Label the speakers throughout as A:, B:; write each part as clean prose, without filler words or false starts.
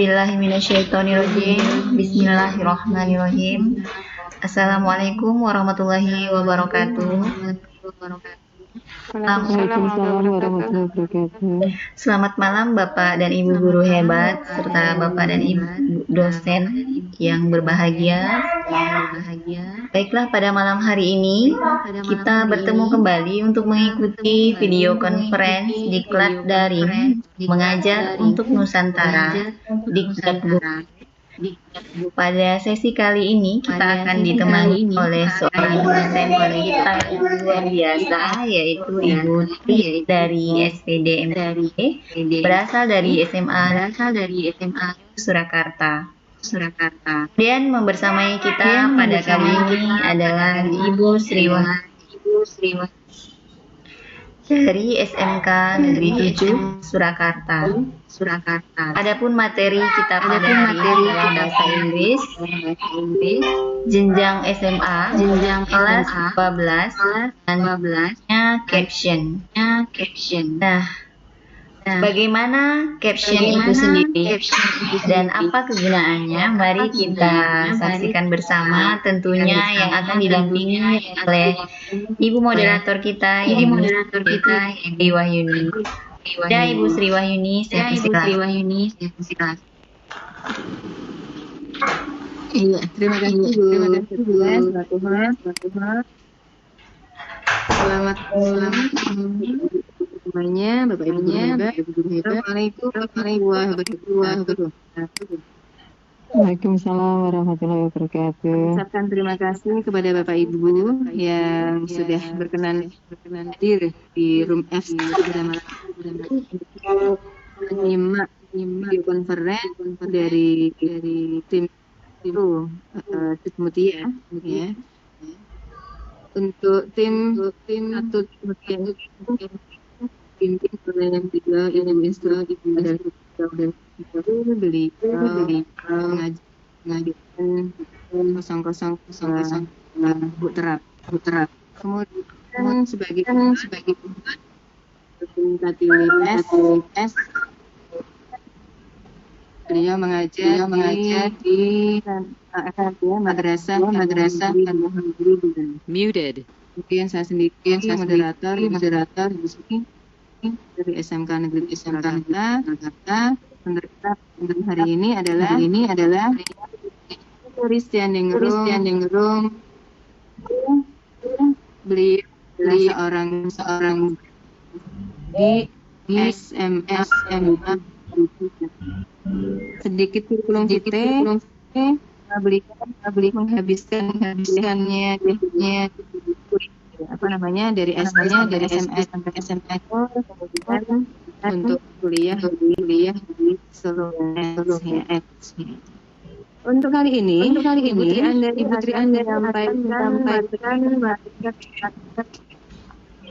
A: A'udzubillahiminasyaitonirrajim. Bismillahirrahmanirrahim. Assalamualaikum warahmatullahi wabarakatuh.
B: Waalaikumsalam warahmatullahi wabarakatuh.
A: Selamat malam Bapak dan Ibu guru hebat serta Bapak dan Ibu dosen yang berbahagia. Baiklah, pada malam hari ini kita bertemu kembali untuk mengikuti video conference Diklat Daring Mengajar untuk Nusantara Dikdakbud. Pada sesi kali ini kita akan ditemani oleh seorang dosen kita yang luar biasa, yaitu Ibu Tri dari SPD MTD, berasal dari SMA Surakarta. Dan membersamai kita pada kali ini adalah Ibu Sriwah dari SMK Negeri 7 Surakarta. Adapun materi kita pada hari ini adalah bahasa Inggris, jenjang SMA, kelas 12, dan caption. Nah, bagaimana caption itu sendiri dan apa kegunaannya? Mari kita saksikan bersama, tentunya yang akan didampingi oleh Ibu moderator kita, Ibu Sri Wahyuni. Ya, Ibu Sri Wahyuni, saya persilakan.
B: Iya, terima kasih Bu. Selamat malam semuanya, Bapak Ibu hebat. Assalamualaikum warahmatullahi wabarakatuh. Waalaikumsalam warahmatullahi wabarakatuh. Ucapkan terima kasih kepada Bapak Ibu yang sudah berkenan hadir di Room F pada malam menyimak video conference dari tim itu Mutia ya. Untuk tim satu Mutia pimpin oleh yang tiga Ibu Instruktur dan beliau mengajarkan 000 Bu Terap. Kemudian sebagai S beliau mengajar di madrasah muted. Kemudian saya sendiri moderator di sini dari SMK Negeri Jakarta. Penerima hari ini adalah dari standing room. Beliau seorang di SMS MA. Sedikit kurikulum kita beliau menghabiskannya dari SMA sampai SMA untuk kuliah di seluruh Untuk kali ini Ibu Tri Anda menyampaikan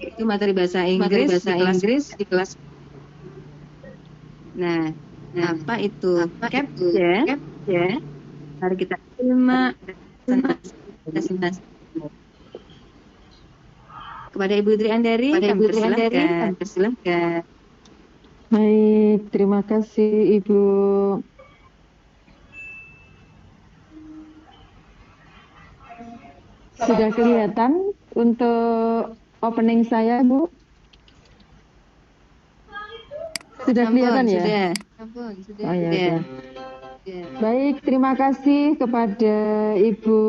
B: itu materi bahasa Inggris di kelas. Nah, apa itu caption? Mari kita simak presentasi kepada Ibu Tri Andari. Persilahkan. Baik, terima kasih Ibu. Sudah kelihatan untuk opening saya, Bu? Sudah kelihatan ya? Sudah. Oh ya. Baik, terima kasih kepada Ibu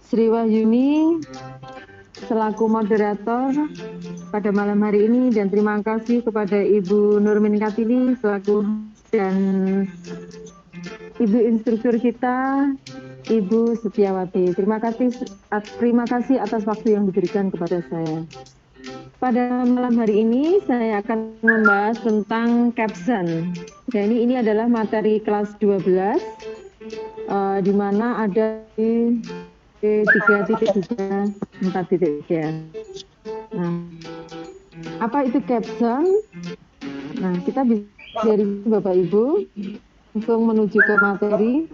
B: Sri Wahyuni selaku moderator pada malam hari ini, dan terima kasih kepada Ibu Nurmin Katili selaku dan Ibu instruktur kita Ibu Setiawati. Terima kasih atas waktu yang diberikan kepada saya. Pada malam hari ini saya akan membahas tentang caption. Dan ini adalah materi kelas 12 di mana ada di 3.3, 4.3. Nah, apa itu caption? Nah, kita bisa dari Bapak Ibu untuk menuju ke materi.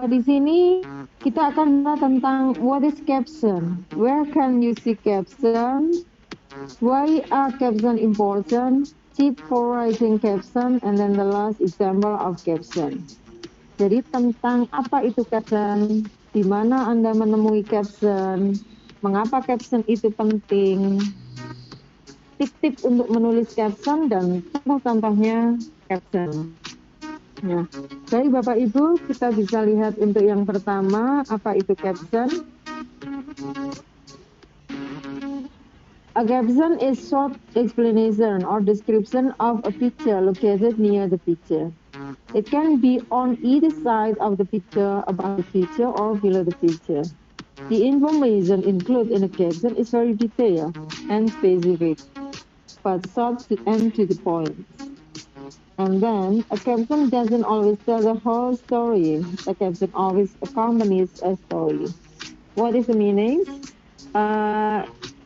B: Di sini kita akan bahas tentang what is caption, where can you see caption, why are caption important, tip for writing caption, and then the last example of caption. Jadi tentang apa itu caption, di mana Anda menemui caption, mengapa caption itu penting, tip-tip untuk menulis caption, dan contoh-contohnya caption. Nah, baik Bapak Ibu, kita bisa lihat untuk yang pertama, apa itu caption. A caption is short explanation or description of a picture located near the picture. It can be on either side of the picture, above the picture, or below the picture. The information included in a caption is very detailed and specific, but short and to the point. And then, a caption doesn't always tell the whole story. A caption always accompanies a story. What is the meaning?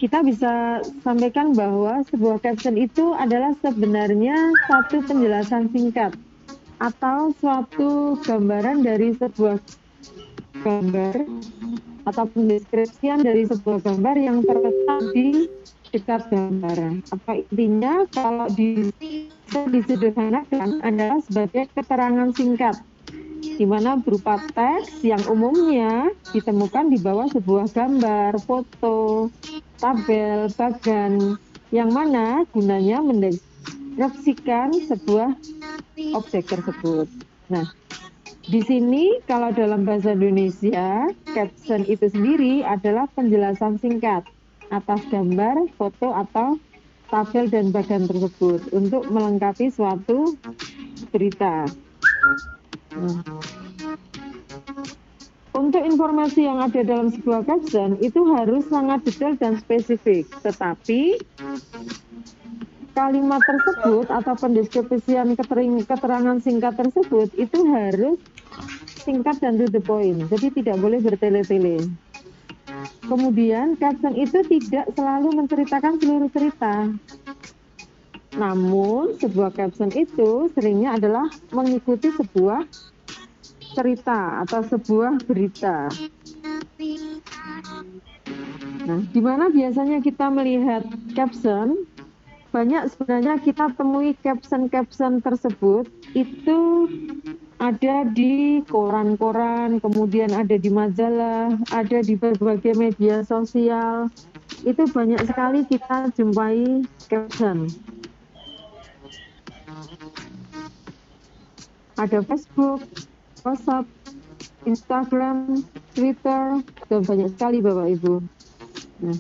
B: Kita bisa sampaikan bahwa sebuah caption itu adalah sebenarnya satu penjelasan singkat atau suatu gambaran dari sebuah gambar atau pendeskripsian dari sebuah gambar yang terletak di dekat gambaran. Apa intinya? Kalau disederhanakan adalah sebagai keterangan singkat, di mana berupa teks yang umumnya ditemukan di bawah sebuah gambar, foto, tabel, bagan, yang mana gunanya mendeskripsikan sebuah objek tersebut. Nah, di sini kalau dalam bahasa Indonesia, caption itu sendiri adalah penjelasan singkat atas gambar, foto, atau tabel dan bagan tersebut untuk melengkapi suatu berita. Untuk informasi yang ada dalam sebuah caption itu harus sangat detail dan spesifik, tetapi kalimat tersebut atau pendeskripsian keterangan singkat tersebut itu harus singkat dan to the point, jadi tidak boleh bertele-tele. Kemudian caption itu tidak selalu menceritakan seluruh cerita. Namun sebuah caption itu seringnya adalah mengikuti sebuah cerita atau sebuah berita. Nah, di mana biasanya kita melihat caption? Banyak sebenarnya kita temui caption-caption tersebut itu ada di koran-koran, kemudian ada di majalah, ada di berbagai media sosial. Itu banyak sekali kita jumpai caption. Ada Facebook, WhatsApp, Instagram, Twitter, dan banyak sekali Bapak Ibu. Nah.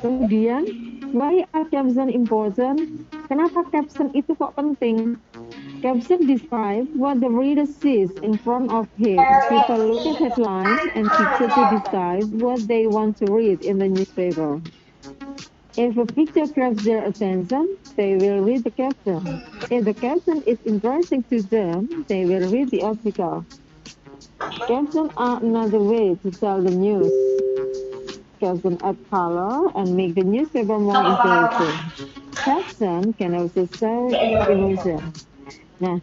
B: Kemudian, why are caption important? Kenapa caption itu kok penting? Caption describe what the reader sees in front of him. People look at headlines and picture to decide what they want to read in the newspaper. If a picture grabs their attention, they will read the caption. If the caption is interesting to them, they will read the article. Captions are another way to tell the news. Caption add color and make the newspaper more interesting. Caption can also show emotion. Nah,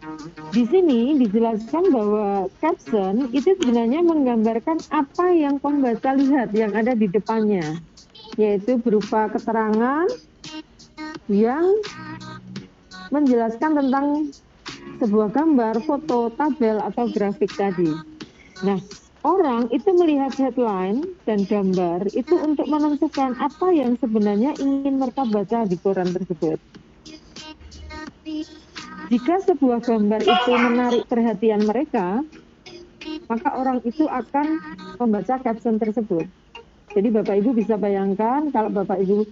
B: di sini dijelaskan bahwa caption itu sebenarnya menggambarkan apa yang pembaca lihat yang ada di depannya, yaitu berupa keterangan yang menjelaskan tentang sebuah gambar, foto, tabel, atau grafik tadi. Nah, orang itu melihat headline dan gambar itu untuk menentukan apa yang sebenarnya ingin mereka baca di koran tersebut. Jika sebuah gambar itu menarik perhatian mereka, maka orang itu akan membaca caption tersebut. Jadi Bapak Ibu bisa bayangkan kalau Bapak Ibu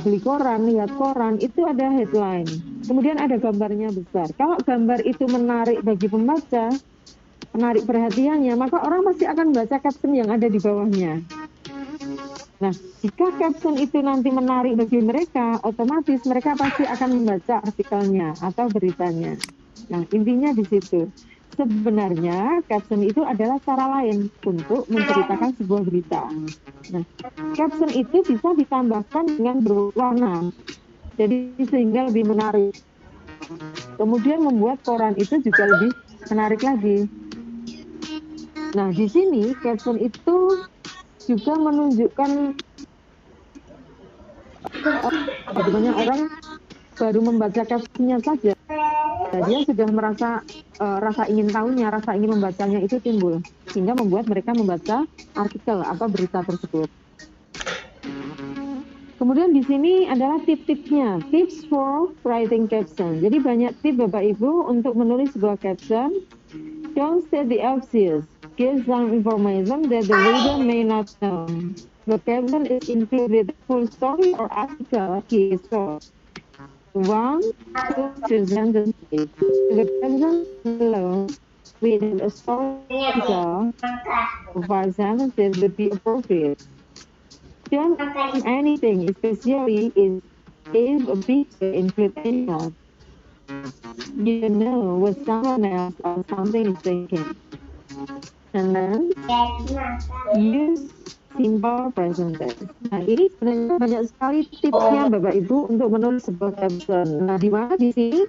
B: beli koran, lihat koran, itu ada headline, kemudian ada gambarnya besar. Kalau gambar itu menarik bagi pembaca, menarik perhatiannya, maka orang pasti akan baca caption yang ada di bawahnya. Nah, jika caption itu nanti menarik bagi mereka, otomatis mereka pasti akan membaca artikelnya atau beritanya. Nah, intinya di situ. Sebenarnya caption itu adalah cara lain untuk menceritakan sebuah berita. Nah, caption itu bisa ditambahkan dengan berwarna, jadi sehingga lebih menarik. Kemudian membuat koran itu juga lebih menarik lagi. Nah, di sini caption itu juga menunjukkan bagi banyak orang baru membaca captionnya saja, dia sudah merasa rasa ingin tahunya, rasa ingin membacanya itu timbul, sehingga membuat mereka membaca artikel atau berita tersebut. Kemudian di sini adalah tip-tipsnya, tips for writing caption. Jadi banyak tips Bapak Ibu untuk menulis sebuah caption. Don't state the obvious. Give some information that the reader may not know. The caption is included full story or article, key source. 1, 2 sentences. The caption alone with a story article of 5 sentences would be appropriate. Don't add anything, especially if a picture includes animals. You know what someone else or something is thinking. And then use simple present tense. Nah, ini sebenarnya banyak sekali tipsnya Bapak Ibu untuk menulis sebuah caption. Nah, di mana di sini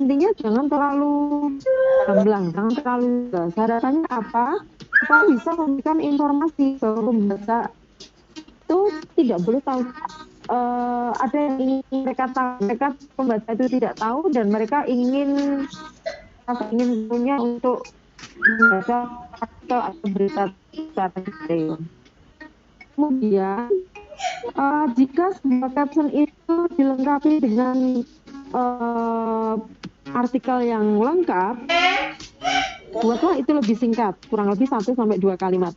B: intinya jangan terlalu gamblang, jangan terlalu gas. Harapannya apa? Kita bisa memberikan informasi bahwa pembaca itu tidak boleh tahu. Ada yang ingin mereka pembaca itu tidak tahu dan mereka ingin punya untuk membaca artikel atau berita secara detail. Kemudian jika sebuah caption itu dilengkapi dengan artikel yang lengkap, buatlah itu lebih singkat, kurang lebih 1-2 kalimat.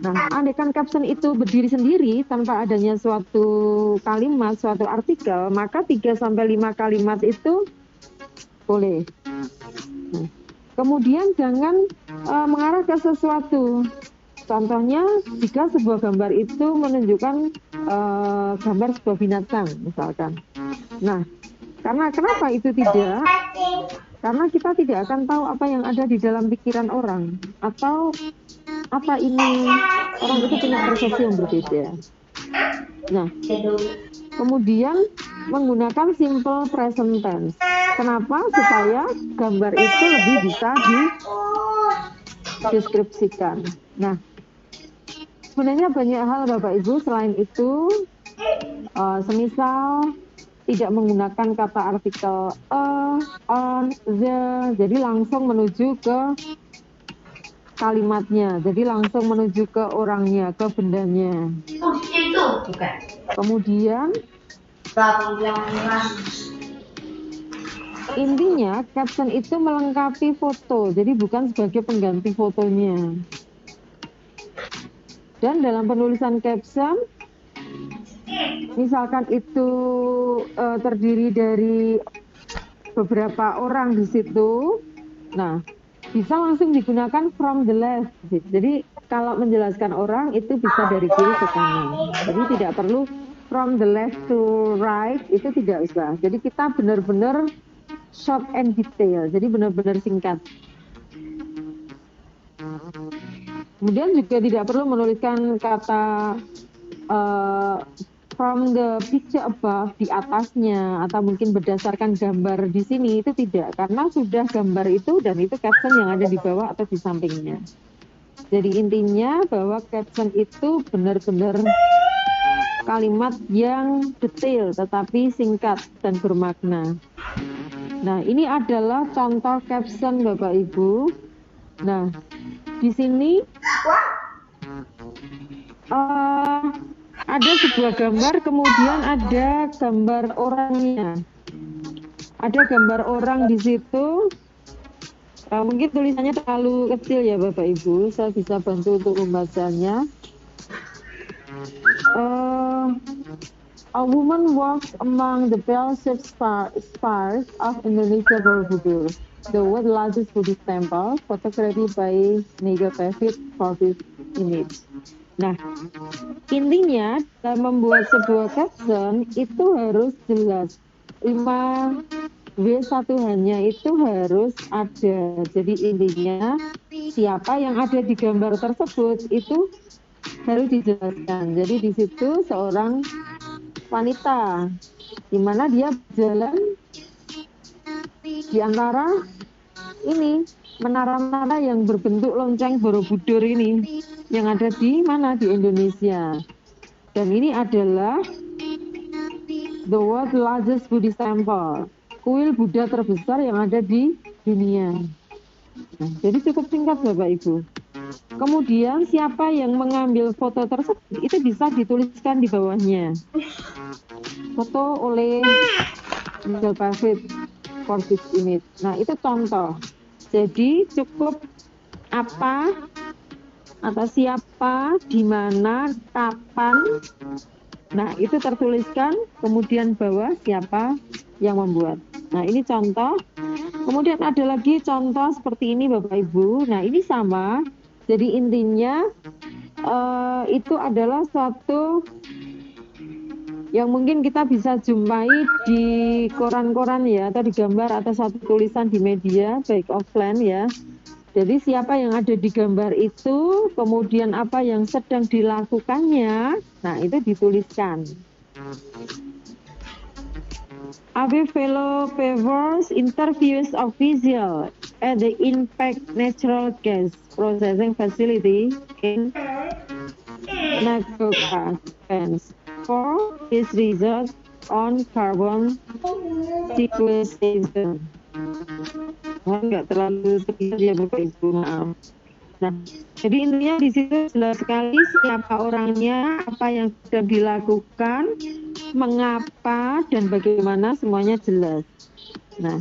B: Nah, andaikan caption itu berdiri sendiri tanpa adanya suatu kalimat, suatu artikel, maka 3-5 kalimat itu boleh. Nah, kemudian jangan mengarah ke sesuatu. Contohnya, jika sebuah gambar itu menunjukkan gambar sebuah binatang, misalkan. Nah, kenapa itu tidak? Karena kita tidak akan tahu apa yang ada di dalam pikiran orang, atau apa ini orang itu punya persepsi yang berbeda. Nah, kemudian menggunakan simple present tense. Kenapa? Supaya gambar itu lebih bisa dideskripsikan. Nah, sebenarnya banyak hal Bapak Ibu selain itu, semisal tidak menggunakan kata artikel on, the, jadi langsung menuju ke kalimatnya, jadi langsung menuju ke orangnya, ke bendanya. Kemudian intinya caption itu melengkapi foto, jadi bukan sebagai pengganti fotonya. Dan dalam penulisan caption, misalkan itu terdiri dari beberapa orang di situ, nah bisa langsung digunakan from the left. Jadi kalau menjelaskan orang itu bisa dari kiri ke kanan. Jadi tidak perlu from the left to right, itu tidak usah. Jadi kita benar-benar short and detail, jadi benar-benar singkat. Kemudian juga tidak perlu menuliskan kata from the picture above di atasnya, atau mungkin berdasarkan gambar di sini, itu tidak, karena sudah gambar itu dan itu caption yang ada di bawah atau di sampingnya. Jadi intinya bahwa caption itu benar-benar kalimat yang detail tetapi singkat dan bermakna. Nah, ini adalah contoh caption Bapak Ibu. Nah, di sini ada sebuah gambar, kemudian ada gambar orangnya. Ada gambar orang di situ. Mungkin tulisannya terlalu kecil ya Bapak Ibu, saya bisa bantu untuk membacanya. A woman walks among the bell-shaped spires of Indonesia Borobudur, the world's largest Buddhist temple, photographed by negative for this image. Nah, intinya dalam membuat sebuah caption itu harus jelas. 5W1-nya itu harus ada. Jadi intinya siapa yang ada di gambar tersebut itu harus dijelaskan. Jadi di situ seorang wanita, di mana dia berjalan di antara ini menara-menara yang berbentuk lonceng Borobudur ini, yang ada di mana? Di Indonesia. Dan ini adalah the world largest Buddhist temple, kuil Buddha terbesar yang ada di dunia. Nah, jadi cukup singkat Bapak Ibu. Kemudian siapa yang mengambil foto tersebut itu bisa dituliskan di bawahnya. Foto oleh Nigel David for this image. Nah, itu contoh. Jadi cukup apa atau siapa, di mana, kapan. Nah, itu tertuliskan, kemudian bawah siapa yang membuat. Nah, ini contoh. Kemudian ada lagi contoh seperti ini Bapak Ibu. Nah, ini sama. Jadi intinya itu adalah suatu yang mungkin kita bisa jumpai di koran-koran ya, atau di gambar atau satu tulisan di media, baik offline ya. Jadi siapa yang ada di gambar itu, kemudian apa yang sedang dilakukannya, nah itu dituliskan. AB fellow favors interviews official at the Impact Natural Gas Processing Facility in Nagoya, Japan, for his research on carbon sequestration. Nggak terlalu tepat ya Bapak Ibu, maaf. Nah, jadi intinya di situ jelas sekali siapa orangnya, apa yang sedang dilakukan, mengapa dan bagaimana, semuanya jelas. Nah,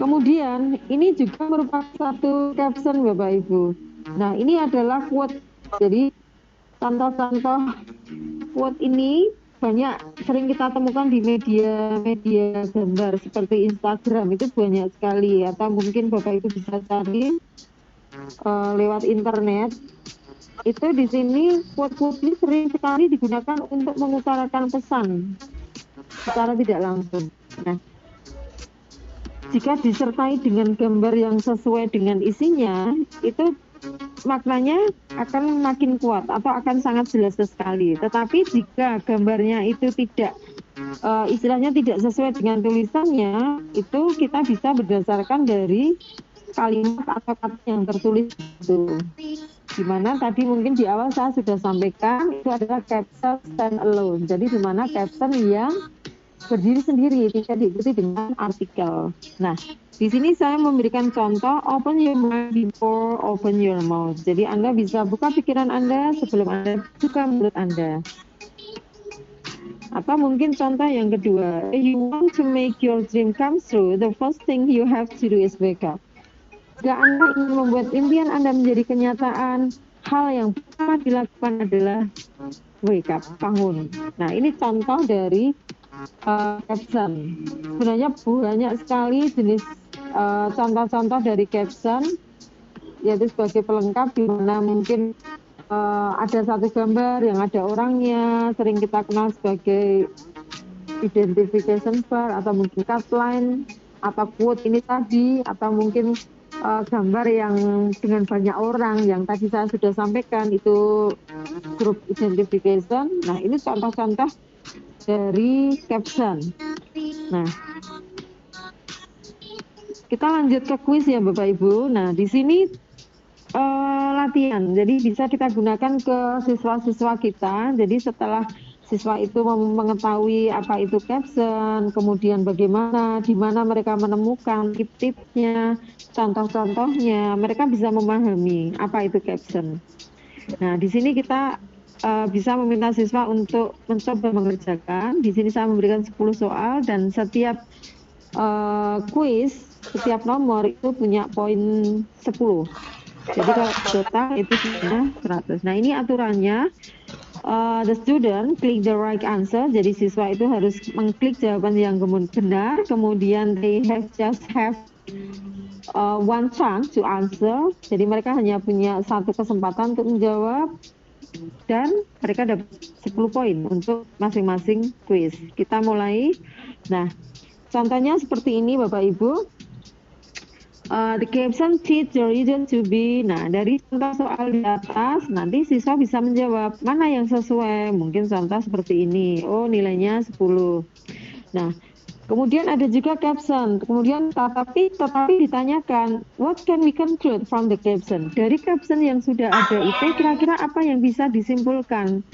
B: kemudian ini juga merupakan satu caption Bapak Ibu. Nah, ini adalah quote. Jadi contoh-contoh quote ini banyak sering kita temukan di media gambar seperti Instagram, itu banyak sekali, atau mungkin Bapak Ibu bisa cari lewat internet. Itu di sini quote-quote ini sering sekali digunakan untuk mengutarakan pesan secara tidak langsung. Nah, jika disertai dengan gambar yang sesuai dengan isinya, itu maknanya akan makin kuat atau akan sangat jelas sekali. Tetapi jika gambarnya itu tidak istilahnya tidak sesuai dengan tulisannya, itu kita bisa berdasarkan dari kalimat atau kata yang tertulis itu. Dimana tadi mungkin di awal saya sudah sampaikan itu adalah caption stand alone. Jadi dimana caption yang berdiri sendiri, tidak diikuti dengan artikel. Nah, di sini saya memberikan contoh open your mind before open your mouth. Jadi Anda bisa buka pikiran Anda sebelum Anda buka mulut Anda. Atau mungkin contoh yang kedua, if you want to make your dream come true, the first thing you have to do is wake up. Jika Anda ingin membuat impian Anda menjadi kenyataan, hal yang pertama dilakukan adalah wake up, bangun. Nah, ini contoh dari caption. Sebenarnya banyak sekali jenis contoh-contoh dari caption, yaitu sebagai pelengkap di mana mungkin ada satu gambar yang ada orangnya, sering kita kenal sebagai identification bar, atau mungkin catline, atau quote ini tadi, atau mungkin gambar yang dengan banyak orang yang tadi saya sudah sampaikan, itu group identification. Nah, ini contoh-contoh dari caption. Nah, kita lanjut ke kuis ya Bapak Ibu. Nah, di sini latihan. Jadi bisa kita gunakan ke siswa-siswa kita. Jadi setelah siswa itu mengetahui apa itu caption, kemudian bagaimana, di mana mereka menemukan tip-tipnya, contoh-contohnya, mereka bisa memahami apa itu caption. Nah, di sini kita bisa meminta siswa untuk mencoba mengerjakan. Di sini saya memberikan 10 soal dan setiap kuis, setiap nomor itu punya poin 10. Jadi kalau total itu punya 100. Nah, ini aturannya. The student click the right answer. Jadi siswa itu harus mengklik jawaban yang benar. Kemudian they just have one chance to answer. Jadi mereka hanya punya satu kesempatan untuk menjawab. Dan mereka dapat 10 poin untuk masing-masing kuis. Kita mulai. Nah, contohnya seperti ini Bapak Ibu. The caption teach the reason to be. Nah, dari contoh soal di atas, nanti siswa bisa menjawab mana yang sesuai. Mungkin contoh seperti ini. Oh, nilainya 10. Nah, kemudian ada juga caption. Kemudian tetapi ditanyakan, what can we conclude from the caption? Dari caption yang sudah ada itu kira-kira apa yang bisa disimpulkan?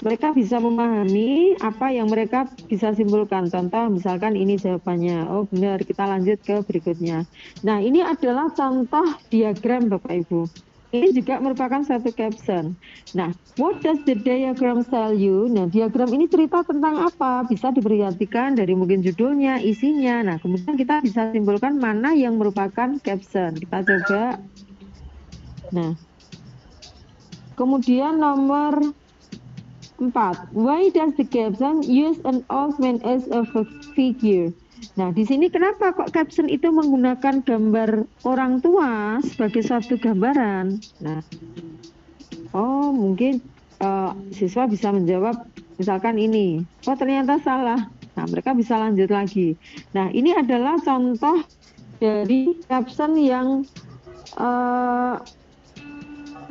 B: mereka bisa memahami apa yang mereka bisa simpulkan. Contoh misalkan ini jawabannya, oh benar, kita lanjut ke berikutnya. Nah ini adalah contoh diagram Bapak Ibu. Ini juga merupakan satu caption. Nah, what does the diagram tell you? Nah, diagram ini cerita tentang apa? Bisa diperhatikan dari mungkin judulnya, isinya. Nah, kemudian kita bisa simpulkan mana yang merupakan caption. Kita coba. Nah, kemudian nomor 4. Why does the caption use an old man as a figure? Nah, di sini kenapa kok caption itu menggunakan gambar orang tua sebagai suatu gambaran? Nah, oh mungkin siswa bisa menjawab misalkan ini. Oh ternyata salah. Nah, mereka bisa lanjut lagi. Nah, ini adalah contoh dari caption yang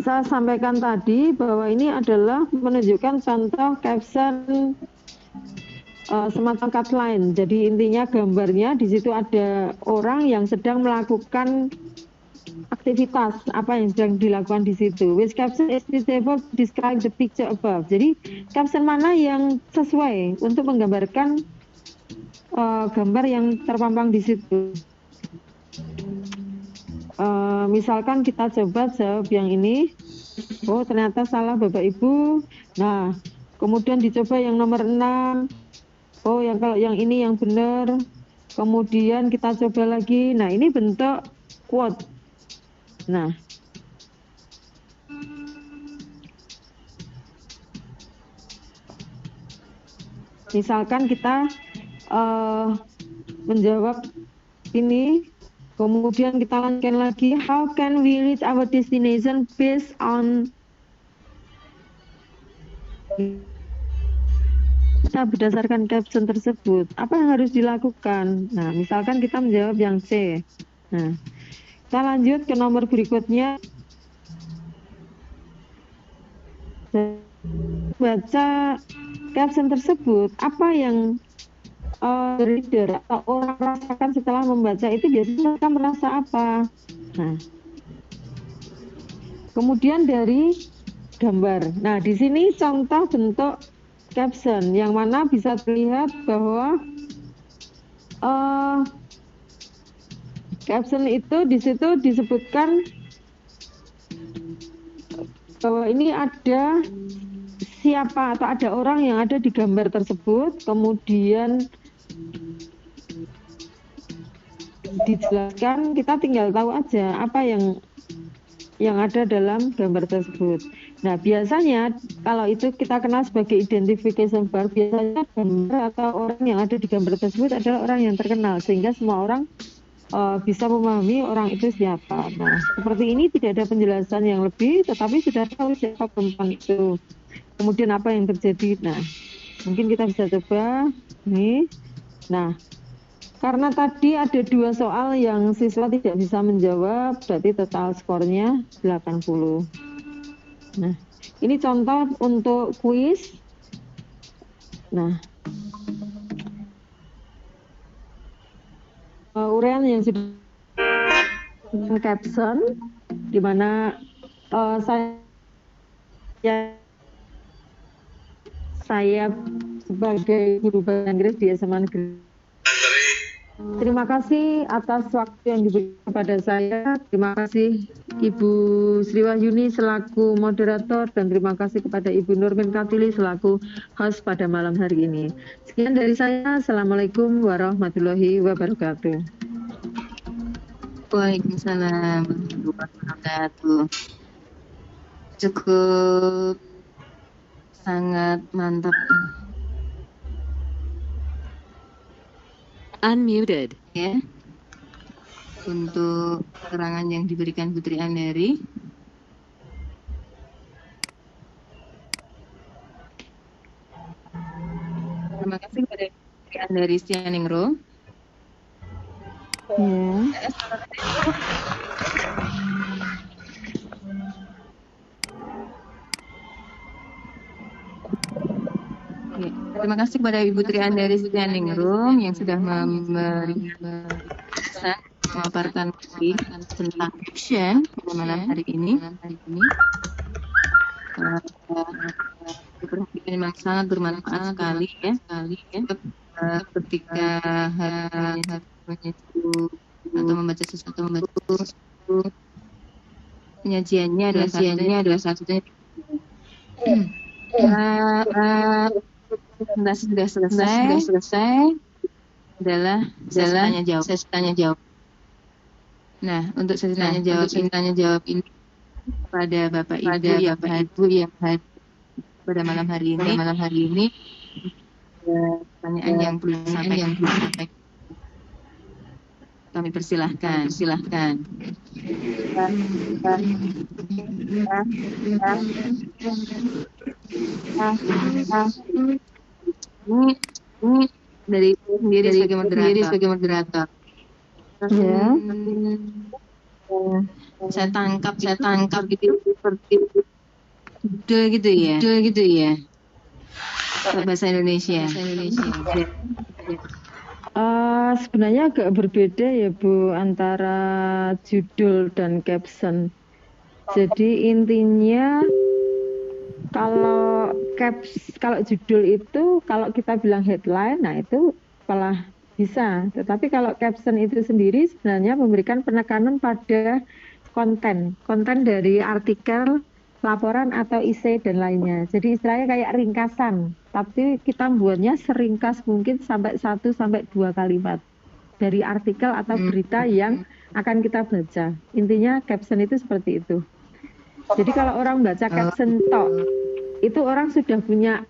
B: saya sampaikan tadi bahwa ini adalah menunjukkan contoh caption semacam cutline. Jadi intinya gambarnya di situ ada orang yang sedang melakukan aktivitas apa yang sedang dilakukan di situ. Which caption is suitable to describe the picture above. Jadi caption mana yang sesuai untuk menggambarkan gambar yang terpampang di situ. Misalkan kita coba jawab yang ini. Oh ternyata salah Bapak Ibu. Nah kemudian dicoba yang nomor 6. Oh yang kalau yang ini yang benar. Kemudian kita coba lagi. Nah ini bentuk quote. Nah misalkan kita menjawab ini, kemudian kita lanjutkan lagi. How can we reach our destination based on berdasarkan caption tersebut? Apa yang harus dilakukan? Nah, misalkan kita menjawab yang C. Nah, kita lanjut ke nomor berikutnya. Baca caption tersebut, apa yang reader atau orang rasakan setelah membaca itu biasanya mereka merasa apa? Nah, kemudian dari gambar. Nah, di sini contoh bentuk caption yang mana bisa terlihat bahwa caption itu di situ disebutkan bahwa ini ada siapa atau ada orang yang ada di gambar tersebut, kemudian dijelaskan, kita tinggal tahu aja apa yang ada dalam gambar tersebut. Nah, biasanya kalau itu kita kenal sebagai identification bar, biasanya gambar atau orang yang ada di gambar tersebut adalah orang yang terkenal, sehingga semua orang bisa memahami orang itu siapa. Nah, seperti ini tidak ada penjelasan yang lebih, tetapi sudah tahu siapa perempuan itu. Kemudian apa yang terjadi. Nah, mungkin kita bisa coba ini. Nah, karena tadi ada 2 soal yang siswa tidak bisa menjawab, berarti total skornya 80. Nah, ini contoh untuk kuis. Nah, uraian yang sudah caption, di mana saya sebagai guru bahasa Inggris di SMA Negeri. Terima kasih atas waktu yang diberikan kepada saya. Terima kasih Ibu Sri Wahyuni selaku moderator, dan terima kasih kepada Ibu Nurmin Katili selaku host pada malam hari ini. Sekian dari saya. Assalamualaikum warahmatullahi wabarakatuh.
A: Waalaikumsalam warahmatullahi wabarakatuh. Cukup sangat mantap.
C: Unmuted.
A: Ya, untuk keterangan yang diberikan Putri Andari. Terima kasih kepada Putri Andari Sianingro.
B: Ya.
A: Terima kasih kepada Ibu Tri Andari Sianingrum yang sudah memaparkan tentang action pada malam hari ini.
C: diperhatikan memang sangat bermanfaat sekali ya ketika harus menyeduh atau membaca sesuatu penyajiannya adalah salah satunya. Sudah selesai adalah sesi tanya jawab. Nah, untuk sesi tanya jawab ini pada Bapak Ibu yang hadir pada malam hari ini pertanyaan yang perlu disampaikan kami persilahkan. Ini dari sendiri sebagai moderator.
B: Ya.
C: Saya tangkap gitu seperti judul gitu ya. Bahasa Indonesia.
B: Sebenarnya agak berbeda ya Bu antara judul dan caption. Jadi intinya kalau judul itu kalau kita bilang headline, nah itu malah bisa. Tetapi kalau caption itu sendiri sebenarnya memberikan penekanan pada konten dari artikel, laporan atau essay dan lainnya. Jadi istilahnya kayak ringkasan, tapi kita buatnya seringkas mungkin sampai 1 sampai 2 kalimat dari artikel atau berita yang akan kita baca. Intinya caption itu seperti itu. Jadi kalau orang baca caption tok, itu orang sudah punya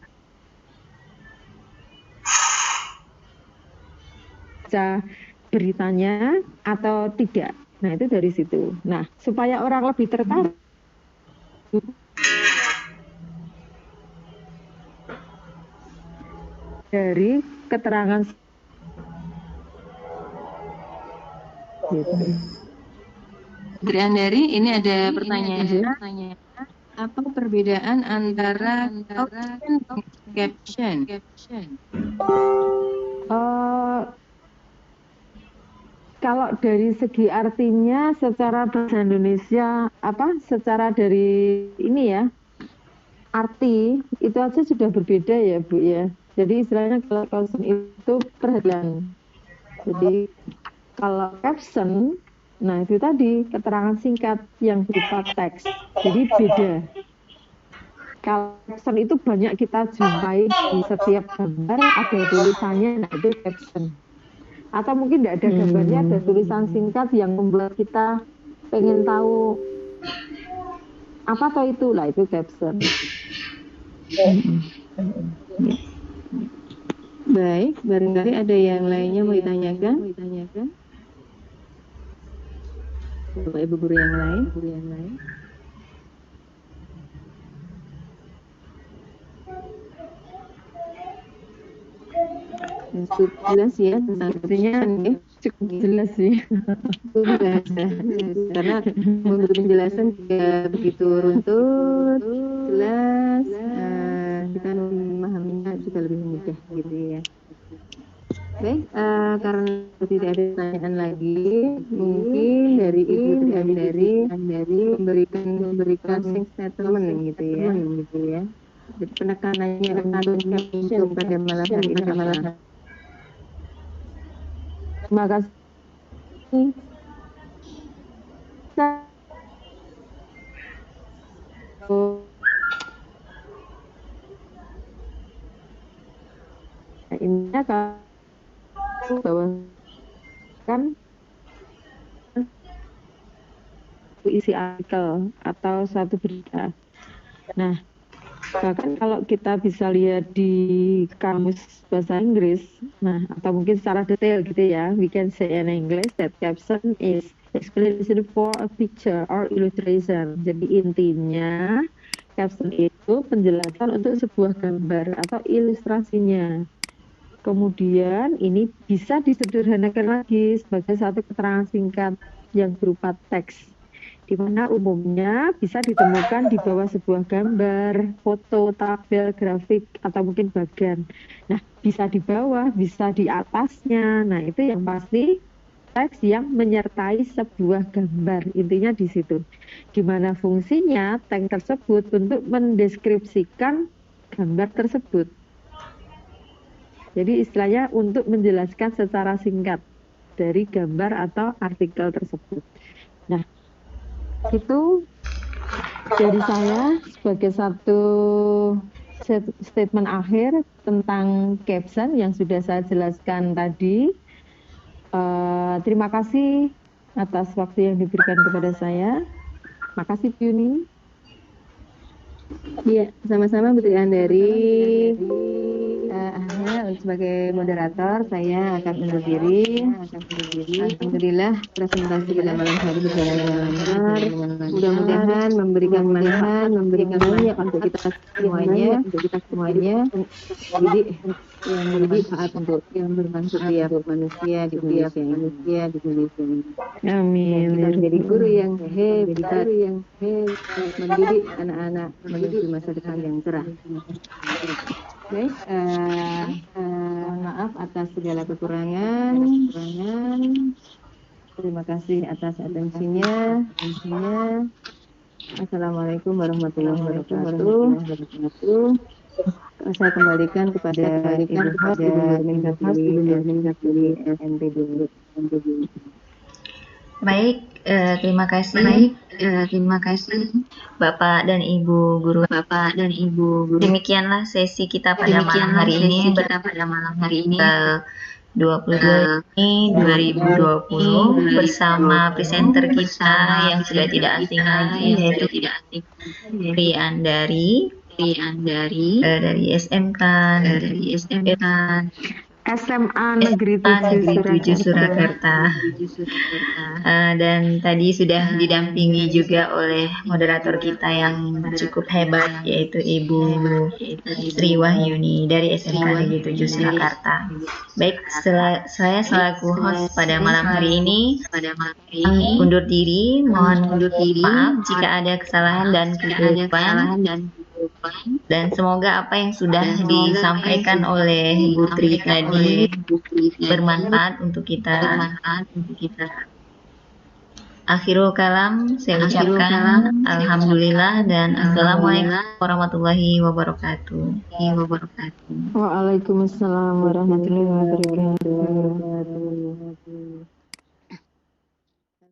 B: baca beritanya atau tidak. Nah, itu dari situ. Nah, supaya orang lebih tertarik dari keterangan gitu.
C: Dari ini ada pertanyaan. Apa perbedaan antara caption?
B: Kalau dari segi artinya secara bahasa Indonesia secara dari ini ya arti itu aja sudah berbeda ya Bu ya. Jadi istilahnya kalau caption itu perhatian. Jadi kalau caption, nah itu tadi keterangan singkat yang berupa teks. Jadi beda. Kalau caption itu banyak kita jumpai di setiap gambar ada tulisannya, nah itu caption. Atau mungkin tidak ada gambarnya, ada tulisan singkat yang membuat kita pengen tahu apa toh itu, lah itu caption.
C: Baik, barangkali ada yang lainnya mau ditanyakan? Bapak Ibu guru yang lain? Cukup jelas ya
B: Artinya cukup jelas sih.
C: Karena memberi penjelasan juga begitu runtut, jelas, kita memahaminya juga lebih mudah gitu ya. Baik, karena tidak ada pertanyaan lagi, mungkin dari Ibu dari memberikan closing statement gitu ya. Jadi penekanannya untuk caption pada malam hari ini apa?
B: Terima kasih. Ini kalau bahwa kan isi artikel atau satu berita. Nah, bahkan kalau kita bisa lihat di kamus bahasa Inggris, nah atau mungkin secara detail gitu ya, we can say in English that caption is explanation for a picture or illustration. Jadi intinya caption itu penjelasan untuk sebuah gambar atau ilustrasinya. Kemudian ini bisa disederhanakan lagi sebagai satu keterangan singkat yang berupa teks, di mana umumnya bisa ditemukan di bawah sebuah gambar, foto, tabel, grafik, atau mungkin bagan. Nah, bisa di bawah, bisa di atasnya. Nah, itu yang pasti teks yang menyertai sebuah gambar. Intinya di situ. Di mana fungsinya teks tersebut untuk mendeskripsikan gambar tersebut. Jadi istilahnya untuk menjelaskan secara singkat dari gambar atau artikel tersebut. Nah, itu dari saya sebagai satu statement akhir tentang caption yang sudah saya jelaskan tadi. Terima kasih atas waktu yang diberikan kepada saya. Makasih Yuni.
C: Iya, sama-sama Bu Triandari. Sebagai moderator, saya akan undur diri. Alhamdulillah, presentasi pada malam hari berjalan dengan lancar. Mudah-mudahan memberikan manfaat, memberikan banyak untuk kita semuanya, Jadi yang bermanfaat untuk setiap manusia di Indonesia ini.
B: Amin.
C: Kita menjadi guru yang hebat, mendidik anak-anak menuju masa depan yang cerah. Baik, mohon maaf atas segala kekurangan. Terima kasih atas atensinya. Assalamualaikum warahmatullahi wabarakatuh. Saya kembalikan kepada Ibu Mendagri NPD.
A: Baik, terima kasih Bapak dan Ibu guru. Demikianlah sesi kita pada malam hari ini, 22 Juni 2020 bersama presenter kita yang sudah tidak asing lagi, yaitu Triandari dari SMK
B: SMA Negeri 7
A: Surakarta. Dan tadi sudah didampingi juga oleh moderator kita yang cukup hebat, yaitu Ibu Sri Wahyuni dari SMK Negeri 7 Surakarta. Baik, saya selaku host pada malam hari ini undur diri. Mohon maaf jika ada kesalahan dan kekeliruan. Dan semoga apa yang sudah disampaikan oleh Bu Tri tadi bermanfaat untuk kita. Akhirul kalam, saya ucapkan alhamdulillah dan assalamualaikum warahmatullahi wabarakatuh.
B: Waalaikumsalam warahmatullahi wabarakatuh.